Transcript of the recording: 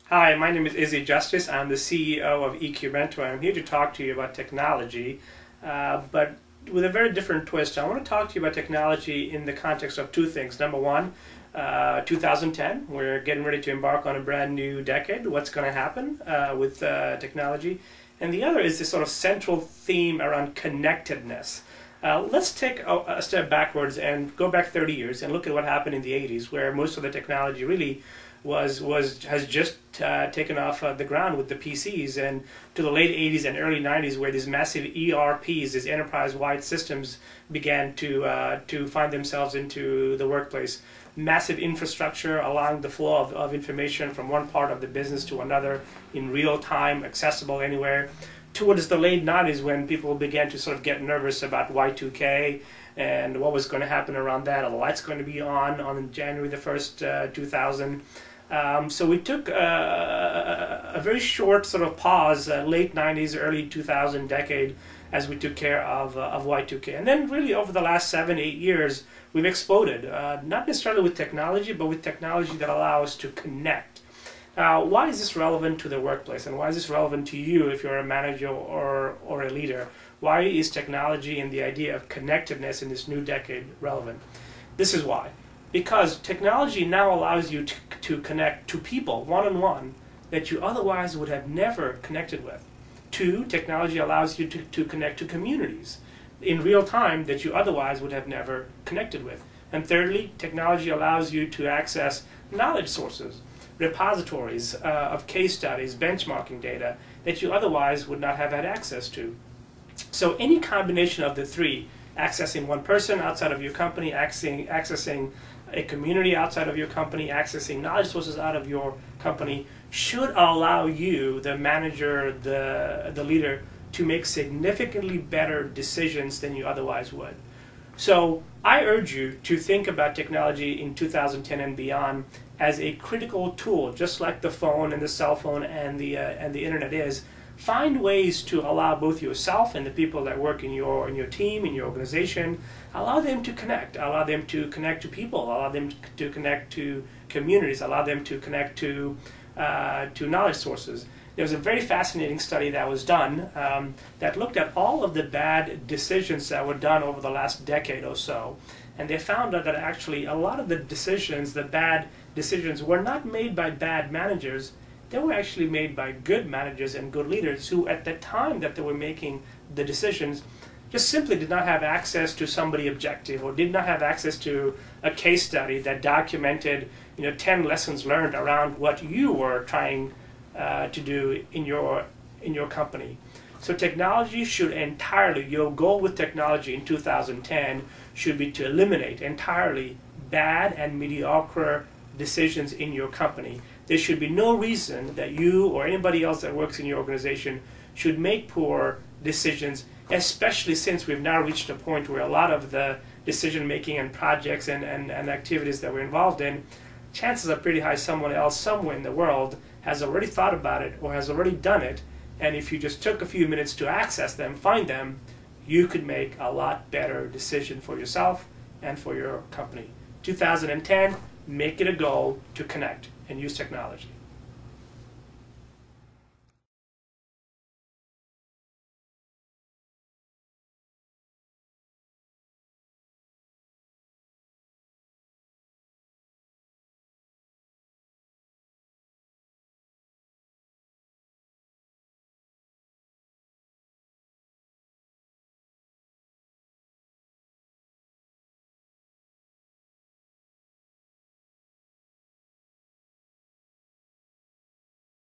Hi, my name is Izzy Justice. I'm the CEO of EQ Mentor. I'm here to talk to you about technology, but with a very different twist. I want to talk to you about technology in the context of two things. Number one, 2010, we're getting ready to embark on a brand new decade. What's going to happen with technology? And the other is this sort of central theme around connectedness. Let's take a step backwards and go back 30 years and look at what happened in the 80s, where most of the technology really has just taken off the ground with the PCs, and to the late 80s and early 90s, where these massive ERPs, these enterprise-wide systems, began to find themselves into the workplace. Massive infrastructure allowing the flow of information from one part of the business to another in real time, accessible anywhere. Towards the late 90s, when people began to sort of get nervous about Y2K and what was going to happen around that. Are the lights going to be on January the 1st, 2000? So we took a very short sort of pause, late 90s, early 2000 decade, as we took care of Y2K. And then really over the last 7-8 years, we've exploded, not necessarily with technology, but with technology that allows us to connect. Why is this relevant to the workplace, and why is this relevant to you if you're a manager or a leader? Why is technology and the idea of connectedness in this new decade relevant? This is why. Because technology now allows you to connect to people one-on-one that you otherwise would have never connected with. Two, technology allows you to connect to communities in real time that you otherwise would have never connected with. And thirdly, technology allows you to access knowledge sources, repositories of case studies, benchmarking data that you otherwise would not have had access to. So any combination of the three, accessing one person outside of your company, accessing a community outside of your company, accessing knowledge sources out of your company, should allow you, the manager, the leader, to make significantly better decisions than you otherwise would. So I urge you to think about technology in 2010 and beyond as a critical tool, just like the phone and the cell phone and the internet is. Find ways to allow both yourself and the people that work in your team, in your organization, allow them to connect to people, allow them to connect to communities, allow them to connect to knowledge sources. There was a very fascinating study that was done that looked at all of the bad decisions that were done over the last decade or so. And they found out that actually a lot of the decisions, the bad decisions, were not made by bad managers. They were actually made by good managers and good leaders who, at the time that they were making the decisions, just simply did not have access to somebody objective, or did not have access to a case study that documented 10 lessons learned around what you were trying to do in your company. So technology should entirely, your goal with technology in 2010 should be to eliminate entirely bad and mediocre decisions in your company. There should be no reason that you or anybody else that works in your organization should make poor decisions, especially since we've now reached a point where a lot of the decision making and projects and activities that we're involved in, chances are pretty high someone else somewhere in the world has already thought about it or has already done it, and if you just took a few minutes to access them, find them, you could make a lot better decision for yourself and for your company. 2010, make it a goal to connect and use technology.